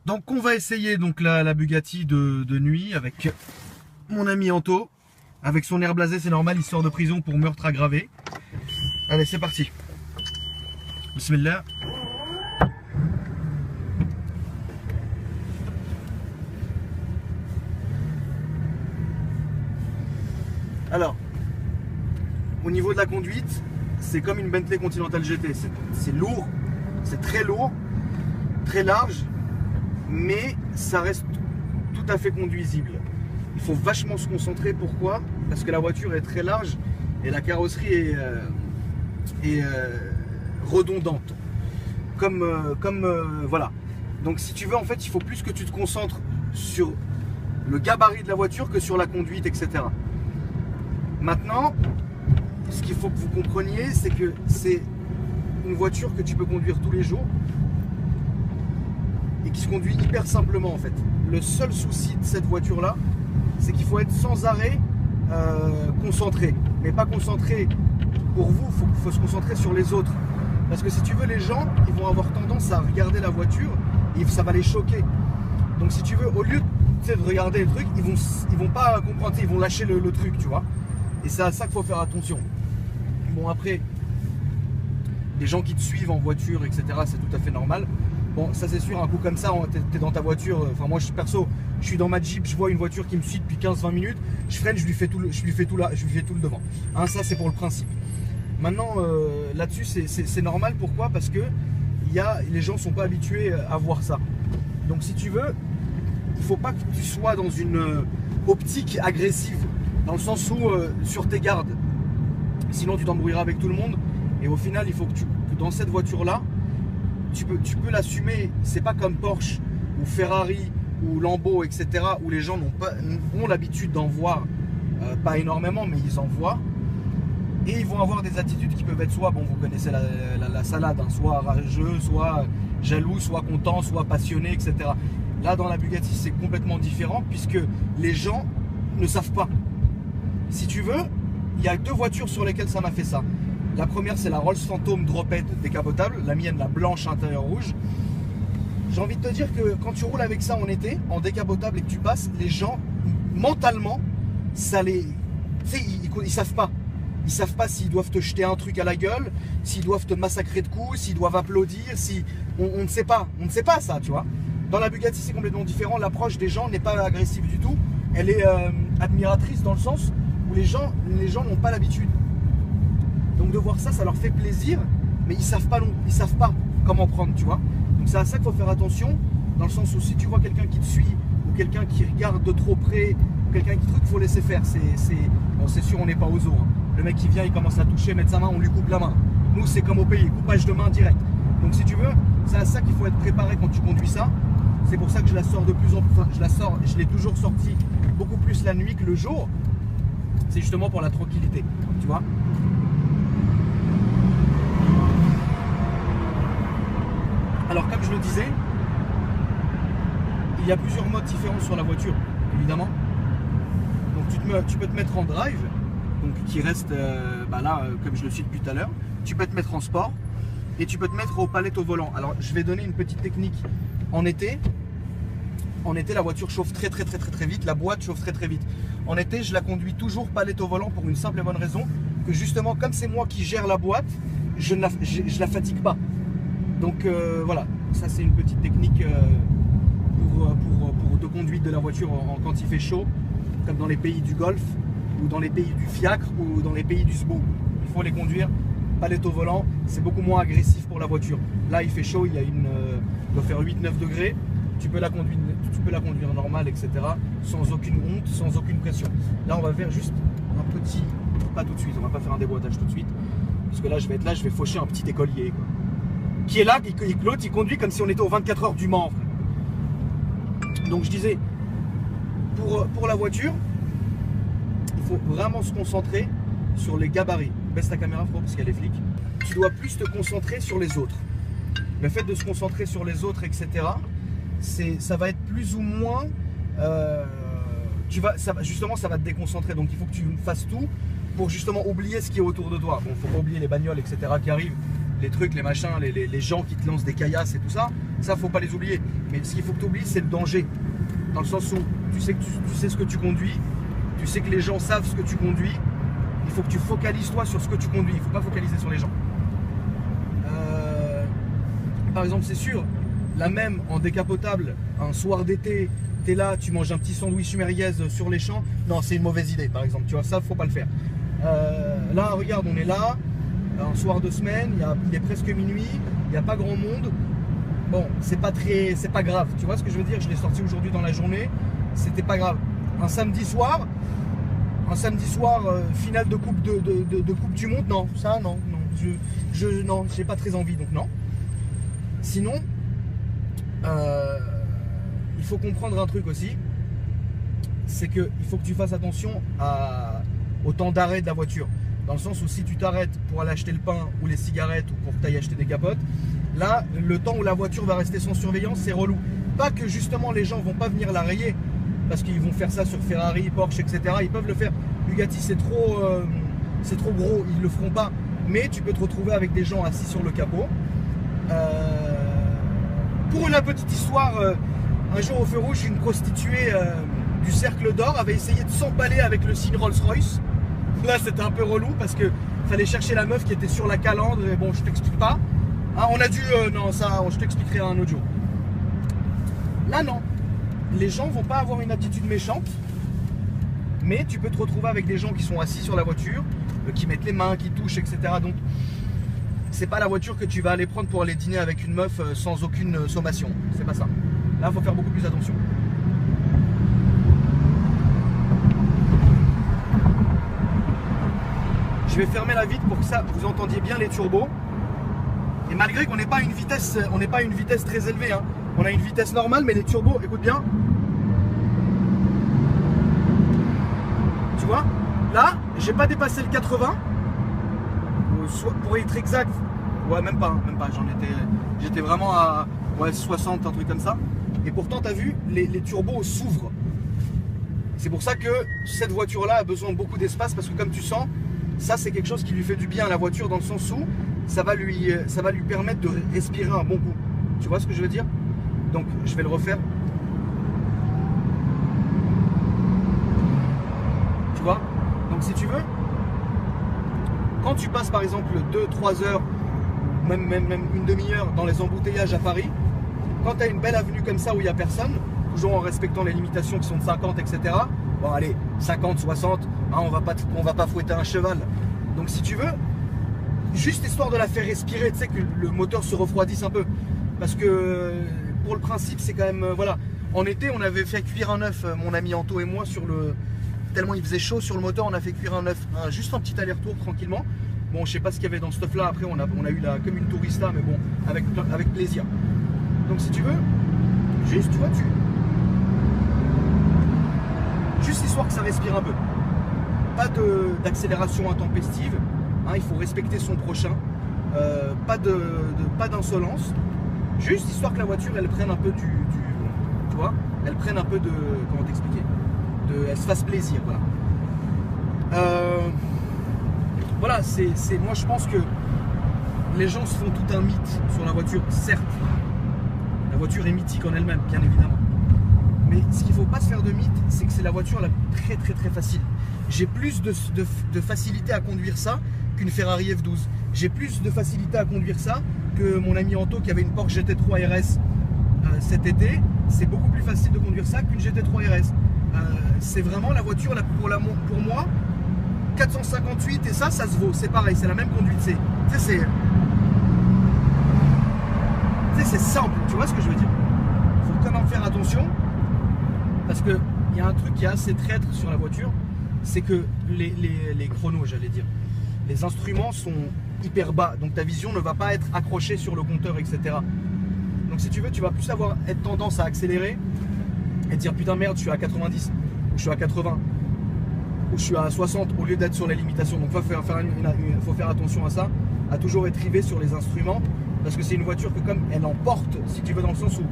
Donc on va essayer donc la Bugatti de nuit avec mon ami Anto. Avec son air blasé, c'est normal, il sort de prison pour meurtre aggravé. Allez, c'est parti. Bismillah. Alors, au niveau de la conduite, c'est comme une Bentley Continental GT. C'est lourd, c'est très lourd, très large, mais ça reste tout à fait conduisible. Il faut vachement se concentrer. Pourquoi? Parce que la voiture est très large et la carrosserie est redondante. Voilà. Donc si tu veux, en fait, il faut plus que tu te concentres sur le gabarit de la voiture que sur la conduite, etc. Maintenant, ce qu'il faut que vous compreniez, c'est que c'est une voiture que tu peux conduire tous les jours et qui se conduit hyper simplement en fait. Le seul souci de cette voiture-là, c'est qu'il faut être sans arrêt concentré. Mais pas concentré pour vous, il faut se concentrer sur les autres. Parce que si tu veux, les gens, ils vont avoir tendance à regarder la voiture et ça va les choquer. Donc si tu veux, au lieu de regarder le truc, ils vont pas comprendre, ils vont lâcher le truc, tu vois. Et c'est à ça qu'il faut faire attention. Bon, après, des gens qui te suivent en voiture, etc., c'est tout à fait normal. Bon, ça c'est sûr, un coup comme ça, t'es dans ta voiture. Enfin, moi, perso, je suis dans ma Jeep, je vois une voiture qui me suit depuis 15-20 minutes. Je freine, je lui fais tout le devant. Hein, ça, c'est pour le principe. Maintenant, là-dessus, c'est normal. Pourquoi? Parce que les gens ne sont pas habitués à voir ça. Donc, si tu veux, il ne faut pas que tu sois dans une optique agressive. Dans le sens où, sur tes gardes, sinon tu t'embrouilleras avec tout le monde. Et au final, il faut que dans cette voiture-là, tu peux l'assumer. C'est pas comme Porsche ou Ferrari ou Lambo, etc., où les gens ont l'habitude d'en voir, pas énormément, mais ils en voient. Et ils vont avoir des attitudes qui peuvent être soit, bon, vous connaissez la salade, hein, soit rageux, soit jaloux, soit content, soit passionné, etc. Là, dans la Bugatti, c'est complètement différent puisque les gens ne savent pas. Si tu veux, il y a deux voitures sur lesquelles ça m'a fait ça. La première, c'est la Rolls Phantom Drophead décapotable. La mienne, la blanche intérieur rouge. J'ai envie de te dire que quand tu roules avec ça en été, en décapotable et que tu passes, les gens, mentalement, ça les... Tu sais, ils savent pas. Ils savent pas s'ils doivent te jeter un truc à la gueule, s'ils doivent te massacrer de coups, s'ils doivent applaudir, si... On ne sait pas. On ne sait pas ça, tu vois. Dans la Bugatti, c'est complètement différent. L'approche des gens n'est pas agressive du tout. Elle est admiratrice dans le sens où les gens n'ont pas l'habitude. Donc de voir ça, ça leur fait plaisir, mais ils savent pas comment prendre, tu vois. Donc c'est à ça qu'il faut faire attention, dans le sens où si tu vois quelqu'un qui te suit, ou quelqu'un qui regarde de trop près, ou quelqu'un qui truc, il faut laisser faire. Bon, c'est sûr, on n'est pas aux zoo. Hein. Le mec qui vient, il commence à toucher, mettre sa main, on lui coupe la main. Nous, c'est comme au pays, coupage de main direct. Donc si tu veux, c'est à ça qu'il faut être préparé quand tu conduis ça. C'est pour ça que je la sors de plus en plus, je l'ai toujours sorti beaucoup plus la nuit que le jour. C'est justement pour la tranquillité, tu vois. Alors comme je le disais, il y a plusieurs modes différents sur la voiture, évidemment. Donc tu peux te mettre en drive, donc qui reste là, comme je le suis depuis tout à l'heure. Tu peux te mettre en sport et tu peux te mettre aux palettes au volant. Alors je vais donner une petite technique en été. En été, la voiture chauffe très vite, la boîte chauffe très vite. En été, je la conduis toujours palette au volant pour une simple et bonne raison que justement, comme c'est moi qui gère la boîte, je la fatigue pas. Donc voilà, ça c'est une petite technique de conduite de la voiture quand il fait chaud, comme dans les pays du Golfe, ou dans les pays du fiacre, ou dans les pays du SBO. Il faut les conduire palette au volant, c'est beaucoup moins agressif pour la voiture. Là, il fait chaud, il doit faire 8-9 degrés. Tu peux la conduire normale, etc. Sans aucune honte, sans aucune pression. Là, on va faire juste un petit... Pas tout de suite, on va pas faire un déboîtage tout de suite. Parce que là, je vais faucher un petit écolier, quoi. Qui est là, l'autre, il conduit comme si on était aux 24 heures du Mans. Donc, je disais, pour la voiture, il faut vraiment se concentrer sur les gabarits. Baisse ta caméra, Fro, parce qu'il y a les flics. Tu dois plus te concentrer sur les autres. Le fait de se concentrer sur les autres, etc., ça va être plus ou moins justement ça va te déconcentrer, donc il faut que tu fasses tout pour justement oublier ce qui est autour de toi. Bon, faut pas oublier les bagnoles, etc., qui arrivent, les trucs, les machins, les gens qui te lancent des caillasses et tout ça, Ça, faut pas les oublier. Mais ce qu'il faut que tu oublies, c'est le danger. Dans le sens où tu sais ce que tu conduis, tu sais que les gens savent ce que tu conduis. Il faut que tu focalises toi sur ce que tu conduis. Il ne faut pas focaliser sur les gens. Par exemple, c'est sûr, la même en décapotable, un soir d'été, tu es là, tu manges un petit sandwich merguez sur les champs. Non, c'est une mauvaise idée, par exemple. Tu vois, ça, faut pas le faire. Là, regarde, on est là, un soir de semaine, il est presque minuit, il n'y a pas grand monde. Bon, c'est pas grave. Tu vois ce que je veux dire? Je l'ai sorti aujourd'hui dans la journée, c'était pas grave. Un samedi soir, finale de coupe de coupe du monde, non, ça, non, non, j'ai pas très envie, donc non. Sinon, il faut comprendre un truc aussi, c'est qu'il faut que tu fasses attention au temps d'arrêt de la voiture. Dans le sens où si tu t'arrêtes pour aller acheter le pain ou les cigarettes ou pour que tu ailles acheter des capotes, là, le temps où la voiture va rester sans surveillance, c'est relou. Pas que justement les gens vont pas venir la rayer, parce qu'ils vont faire ça sur Ferrari, Porsche, etc. Ils peuvent le faire. Bugatti, c'est trop gros, ils le feront pas. Mais tu peux te retrouver avec des gens assis sur le capot. Pour la petite histoire, un jour au feu rouge, une prostituée du Cercle d'Or avait essayé de s'empaler avec le signe Rolls-Royce. Là, c'était un peu relou parce que fallait chercher la meuf qui était sur la calandre. Et bon, je t'explique pas. Hein, on a dû... non, ça, je t'expliquerai un autre jour. Là, non. Les gens vont pas avoir une attitude méchante. Mais tu peux te retrouver avec des gens qui sont assis sur la voiture, qui mettent les mains, qui touchent, etc. Donc, c'est pas la voiture que tu vas aller prendre pour aller dîner avec une meuf sans aucune sommation. C'est pas ça. Là, il faut faire beaucoup plus attention. Je vais fermer la vitre pour que ça, vous entendiez bien les turbos. Et malgré qu'on n'ait pas une vitesse, très élevée, hein. On a une vitesse normale, mais les turbos, écoute bien. Tu vois, là, j'ai pas dépassé le 80. Pour être exact, ouais, même pas. J'étais vraiment à 60, un truc comme ça. Et pourtant, tu as vu, les turbos s'ouvrent. C'est pour ça que cette voiture-là a besoin de beaucoup d'espace, parce que comme tu sens, ça c'est quelque chose qui lui fait du bien à la voiture, dans le sens où ça va lui permettre de respirer un bon coup. Tu vois ce que je veux dire? Donc je vais le refaire. Tu vois? Donc si tu veux, quand tu passes par exemple 2-3 heures, même une demi-heure dans les embouteillages à Paris, quand tu as une belle avenue comme ça où il n'y a personne, toujours en respectant les limitations qui sont de 50, etc. Bon allez, 50, 60, hein, on va pas fouetter un cheval. Donc si tu veux, juste histoire de la faire respirer, tu sais, que le moteur se refroidisse un peu. Parce que pour le principe, c'est quand même, voilà. En été, on avait fait cuire un œuf, mon ami Anto et moi, tellement il faisait chaud sur le moteur, on a fait cuire un œuf, hein, juste un petit aller-retour tranquillement. Bon, je sais pas ce qu'il y avait dans ce stuff là, après on a eu comme une tourista, mais bon, avec plaisir. Donc si tu veux, juste, tu vois, juste histoire que ça respire un peu. Pas d'accélération intempestive, hein, il faut respecter son prochain. Pas d'insolence. Juste histoire que la voiture, elle prenne un peu tu vois, elle prenne un peu de, comment t'expliquer, elle se fasse plaisir, voilà. Voilà, moi je pense que les gens se font tout un mythe sur la voiture, certes. La voiture est mythique en elle-même, bien évidemment. Mais ce qu'il ne faut pas se faire de mythe, c'est que c'est la voiture la très très très facile. J'ai plus de facilité à conduire ça qu'une Ferrari F12. J'ai plus de facilité à conduire ça que mon ami Anto qui avait une Porsche GT3 RS cet été. C'est beaucoup plus facile de conduire ça qu'une GT3 RS. C'est vraiment la voiture pour moi. 458 et ça se vaut. C'est pareil, c'est la même conduite. C'est simple, tu vois ce que je veux dire. Il faut quand même faire attention parce qu'il y a un truc qui est assez traître sur la voiture, c'est que les chronos, j'allais dire, les instruments sont hyper bas, donc ta vision ne va pas être accrochée sur le compteur, etc. Donc si tu veux, tu vas plus être tendance à accélérer et dire putain merde, je suis à 90, ou je suis à 80, ou je suis à 60 au lieu d'être sur la limitation. Donc il faut faire attention à ça, à toujours être rivé sur les instruments, parce que c'est une voiture que comme elle emporte, si tu veux, dans le sens où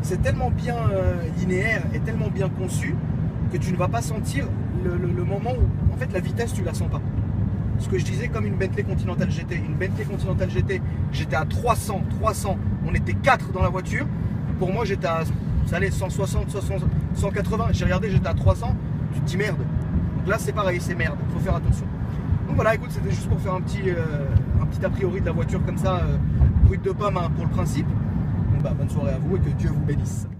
c'est tellement bien linéaire et tellement bien conçu que tu ne vas pas sentir le moment où en fait la vitesse tu la sens pas. Ce que je disais, comme une Bentley Continental GT. Une Bentley Continental GT, j'étais à 300, On était 4 dans la voiture. Pour moi, j'étais à ça allait 160, 180. J'ai regardé, j'étais à 300. Tu te dis merde. Donc là, c'est pareil, c'est merde. Il faut faire attention. Donc voilà, écoute, c'était juste pour faire un petit a priori de la voiture comme ça, brut de pomme hein, pour le principe. Donc bah, bonne soirée à vous et que Dieu vous bénisse.